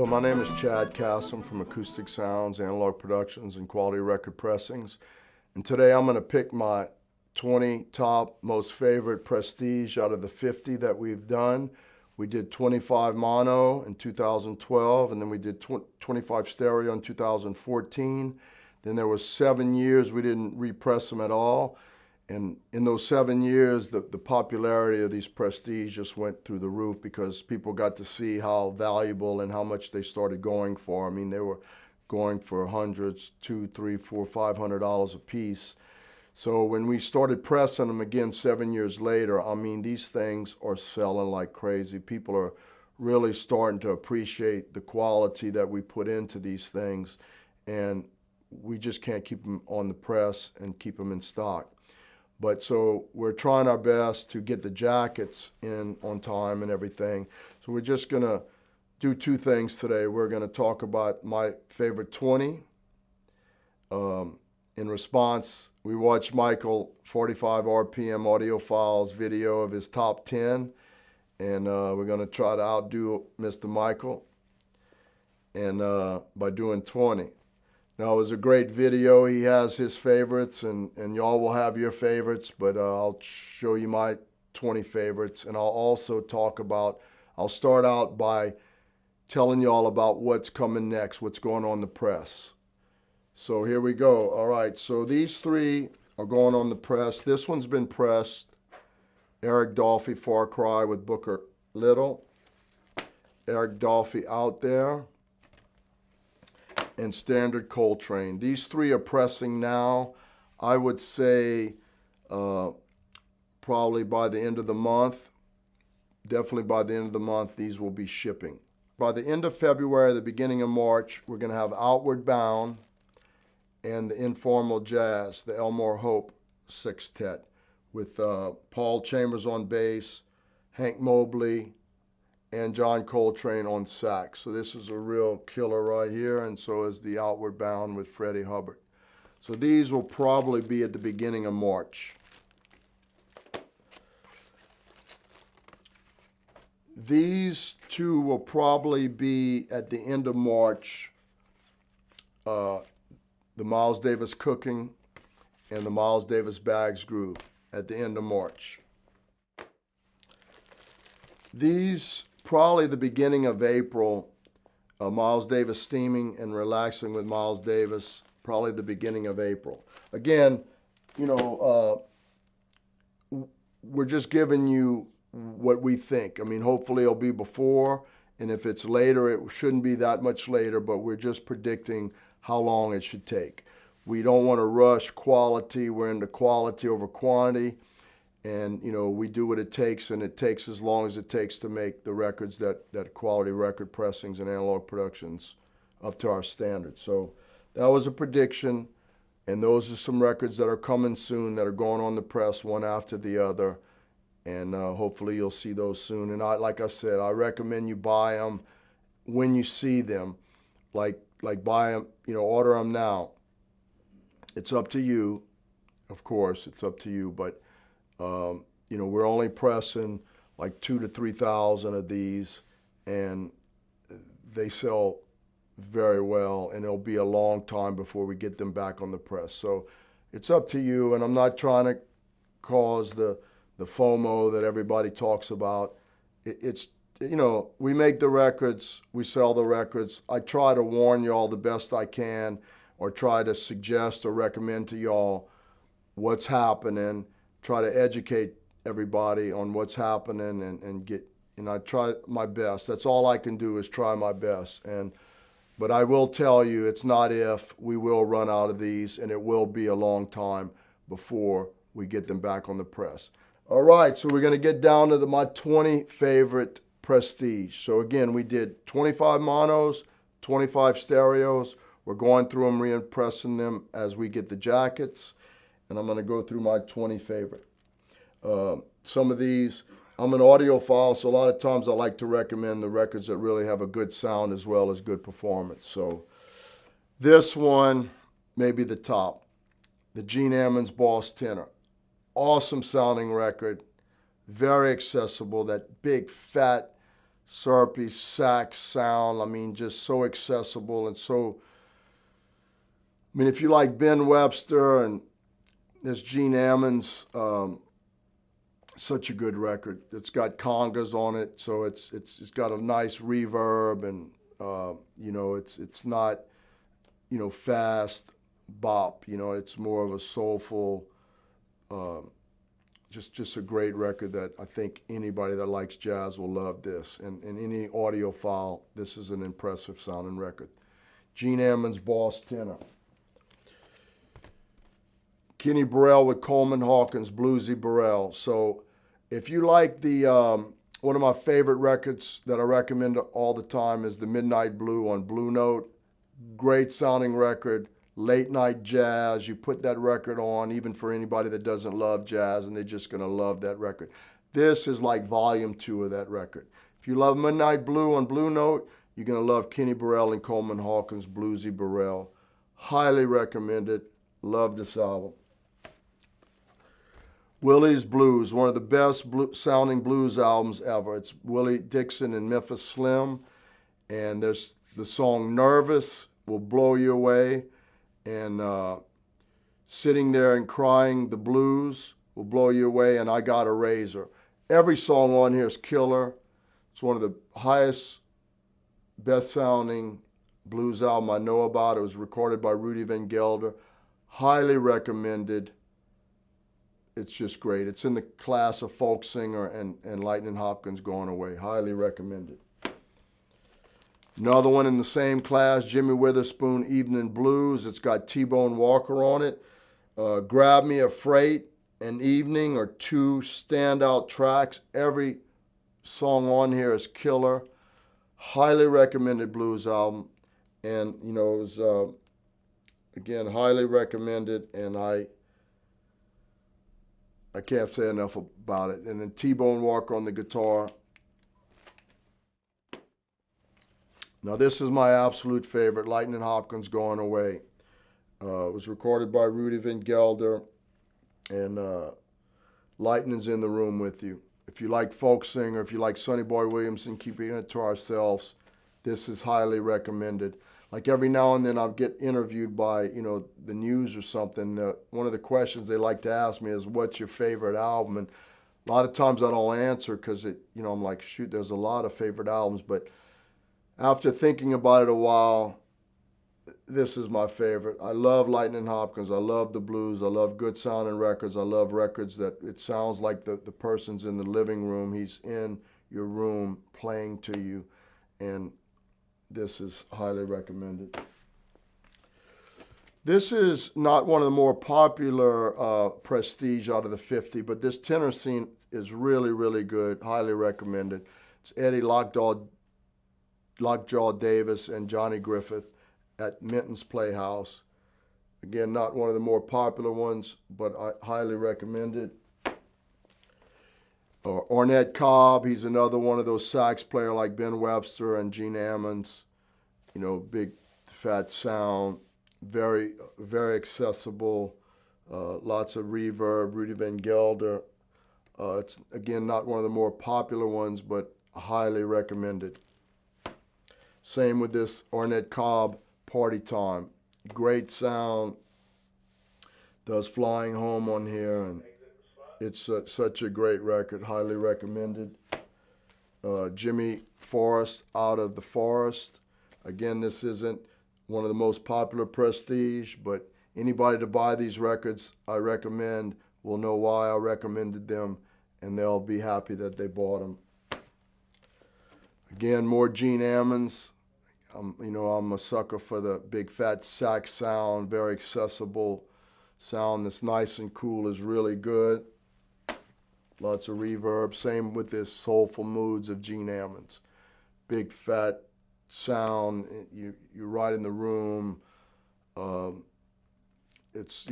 Hello, my name is Chad Kassem from Acoustic Sounds, Analogue Productions, and Quality Record Pressings. And today I'm going to pick my 20 top most favorite Prestige out of the 50 that we've done. We did 25 mono in 2012, and then we did 25 stereo in 2014. Then there was 7 years we didn't repress them at all. And in those 7 years, the popularity of these Prestige just went through the roof because people got to see how valuable and how much they started going for. I mean, they were going for hundreds, $200, $300, $400, $500 a piece. So when we started pressing them again 7 years later, I mean, these things are selling like crazy. People are really starting to appreciate the quality that we put into these things, and we just can't keep them on the press and keep them in stock. But so we're trying our best to get the jackets in on time and everything. So we're just going to do two things today. We're going to talk about my favorite 20. In response, we watched Michael 45 RPM Audiophile's video of his top 10. And we're going to try to outdo Mr. Michael and by doing 20. Now, it was a great video. He has his favorites, and y'all will have your favorites, but I'll show you my 20 favorites. And I'll also I'll start out by telling y'all about what's coming next, what's going on in the press. So here we go. All right, so these three are going on the press. This one's been pressed. Eric Dolphy, Far Cry with Booker Little. Eric Dolphy Out There. And Standard Coltrane. These three are pressing now. I would say probably by the end of the month, definitely by the end of the month, these will be shipping. By the end of February, the beginning of March, we're going to have Outward Bound and the Informal Jazz, the Elmore Hope Sextet, with Paul Chambers on bass, Hank Mobley, and John Coltrane on sax. So this is a real killer right here, and so is the Outward Bound with Freddie Hubbard. So these will probably be at the beginning of March. These two will probably be at the end of March, the Miles Davis Cooking and the Miles Davis Bags Groove at the end of March. These probably the beginning of April, Miles Davis Steaming and Relaxing with Miles Davis, probably the beginning of April. Again, you know, we're just giving you what we think. I mean, hopefully it'll be before, and if it's later, it shouldn't be that much later, but we're just predicting how long it should take. We don't want to rush quality. We're into quality over quantity. And, you know, we do what it takes, and it takes as long as it takes to make the records that Quality Record Pressings and Analogue Productions up to our standards. So that was a prediction, and those are some records that are coming soon that are going on the press one after the other, and hopefully you'll see those soon. And like I said, I recommend you buy them when you see them, like buy them, you know, order them now. It's up to you, of course, it's up to you, but you know, we're only pressing like 2,000 to 3,000 of these, and they sell very well, and it'll be a long time before we get them back on the press. So it's up to you, and I'm not trying to cause the FOMO that everybody talks about. It's, you know, we make the records, we sell the records. I try to warn y'all the best I can, or try to suggest or recommend to y'all what's happening, try to educate everybody on what's happening, and I try my best. That's all I can do is try my best. But I will tell you, it's not if, we will run out of these, and it will be a long time before we get them back on the press. All right, so we're going to get down to my 20 favorite Prestige. So again, we did 25 monos, 25 stereos. We're going through them, reimpressing them as we get the jackets. And I'm going to go through my 20 favorite. Some of these, I'm an audiophile, so a lot of times I like to recommend the records that really have a good sound as well as good performance. So this one may be the top, the Gene Ammons Boss Tenor. Awesome sounding record, very accessible, that big, fat syrupy sax sound. I mean, just so accessible and so. I mean, if you like Ben Webster and there's Gene Ammons, such a good record. It's got congas on it, so it's got a nice reverb, and you know, it's not, you know, fast bop. You know, it's more of a soulful, just a great record that I think anybody that likes jazz will love this. And any audiophile, this is an impressive sounding record. Gene Ammons Boss Tenor. Kenny Burrell with Coleman Hawkins, Bluesy Burrell. So if you like the, one of my favorite records that I recommend all the time is the Midnight Blue on Blue Note. Great sounding record, late night jazz. You put that record on, even for anybody that doesn't love jazz, and they're just gonna love that record. This is like volume 2 of that record. If you love Midnight Blue on Blue Note, you're gonna love Kenny Burrell and Coleman Hawkins, Bluesy Burrell. Highly recommended. Love this album. Willie's Blues, one of the best sounding blues albums ever. It's Willie Dixon and Memphis Slim, and there's the song Nervous will blow you away, and Sitting There and Crying the Blues will blow you away, and I Got a Razor. Every song on here is killer. It's one of the highest, best sounding blues album I know about. It was recorded by Rudy Van Gelder. Highly recommended. It's just great. It's in the class of folk singer and Lightning Hopkins Going Away. Highly recommended. Another one in the same class, Jimmy Witherspoon, Evening Blues. It's got T-Bone Walker on it. Grab Me a Freight and Evening are two standout tracks. Every song on here is killer. Highly recommended blues album. And, you know, it was, again, highly recommended, and I can't say enough about it. And then T-Bone Walker on the guitar. Now this is my absolute favorite, Lightning Hopkins Going Away. It was recorded by Rudy Van Gelder, and Lightning's in the room with you. If you like folk singer, if you like Sonny Boy Williamson, Keeping It to Ourselves, this is highly recommended. Like every now and then I'll get interviewed by, you know, the news or something. One of the questions they like to ask me is, what's your favorite album? And a lot of times I don't answer because I'm like, shoot, there's a lot of favorite albums. But after thinking about it a while, this is my favorite. I love Lightning Hopkins. I love the blues. I love good sounding records. I love records that it sounds like the person's in the living room. He's in your room playing to you. And this is highly recommended. This is not one of the more popular prestige out of the 50, but this tenor scene is really, really good. Highly recommended. It's Eddie Lockjaw Davis and Johnny Griffith at Minton's Playhouse. Again, not one of the more popular ones, but I highly recommend it. Ornette Cobb, he's another one of those sax player like Ben Webster and Gene Ammons. You know, big, fat sound, very, very accessible, lots of reverb, Rudy Van Gelder. It's, again, not one of the more popular ones, but highly recommended. Same with this Ornette Cobb, Party Time. Great sound. Does Flying Home on here, and it's such a great record. Highly recommended. Jimmy Forrest, Out of the Forest. Again, this isn't one of the most popular prestige, but anybody to buy these records, I recommend, will know why I recommended them, and they'll be happy that they bought them. Again, more Gene Ammons. I'm a sucker for the big fat sax sound, very accessible sound that's nice and cool, is really good. Lots of reverb. Same with this Soulful Moods of Gene Ammons. Big fat sound, you're right in the room. It's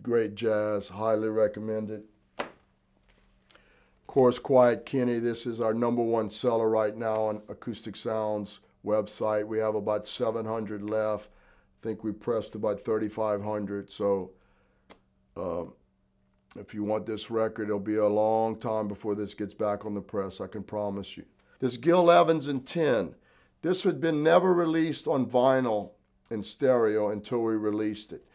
great jazz, highly recommended. Of course, Quiet Kenny, this is our #1 seller right now on Acoustic Sound's website. We have about 700 left. I think we pressed about 3,500, so If you want this record, it'll be a long time before this gets back on the press, I can promise you. This Gil Evans in 10. This had been never released on vinyl in stereo until we released it.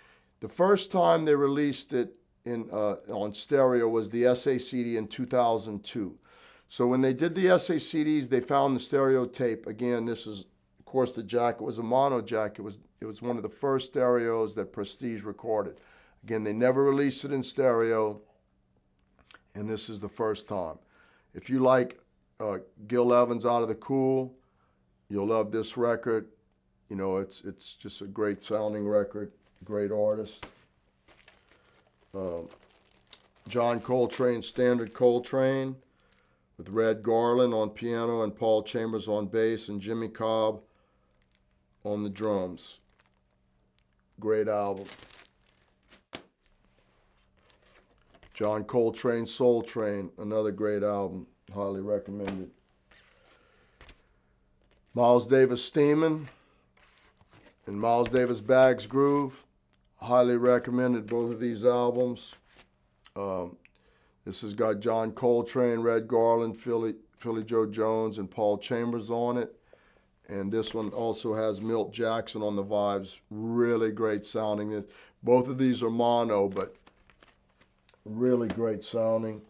The first time they released it on stereo was the SACD in 2002. So when they did the SACDs, they found the stereo tape. Again, this is, of course, the jack. It was a mono jack. It was one of the first stereos that Prestige recorded. Again, they never released it in stereo, and this is the first time. If you like Gil Evans Out of the Cool, you'll love this record. You know, it's just a great sounding record, great artist. John Coltrane, Standard Coltrane, with Red Garland on piano and Paul Chambers on bass and Jimmy Cobb on the drums. Great album. John Coltrane, Soul Train, another great album, highly recommended. Miles Davis, Steamin', and Miles Davis, Bags Groove, highly recommended both of these albums. This has got John Coltrane, Red Garland, Philly Joe Jones, and Paul Chambers on it. And this one also has Milt Jackson on the vibes, really great sounding. Both of these are mono, but really great sounding.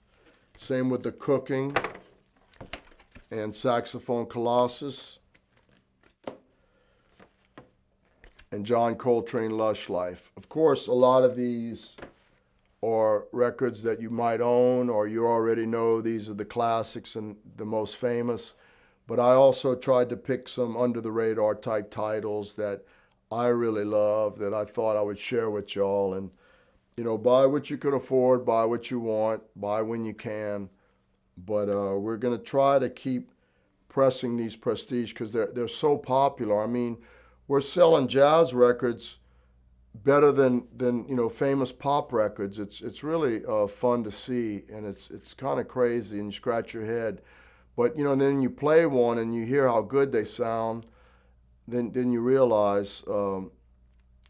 Same with the Cooking and Saxophone Colossus. And John Coltrane, Lush Life. Of course, a lot of these are records that you might own or you already know. These are the classics and the most famous. But I also tried to pick some under-the-radar type titles that I really love, that I thought I would share with y'all. And you know, buy what you can afford, buy what you want, buy when you can. But we're going to try to keep pressing these Prestige because they're so popular. I mean, we're selling jazz records better than you know, famous pop records. It's really fun to see, and it's kind of crazy, and you scratch your head. But you know, then you play one and you hear how good they sound. Then you realize, and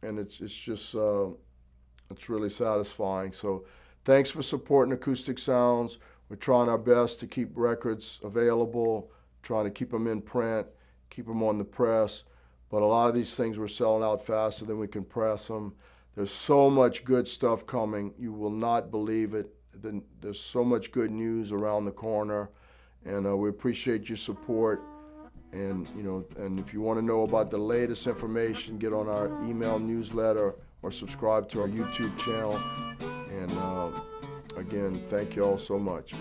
it's just. It's really satisfying. So thanks for supporting Acoustic Sounds. We're trying our best to keep records available, trying to keep them in print, keep them on the press. But a lot of these things we're selling out faster than we can press them. There's so much good stuff coming. You will not believe it. There's so much good news around the corner. And we appreciate your support. And, you know, and if you want to know about the latest information, get on our email newsletter or subscribe to our YouTube channel. And again, thank you all so much.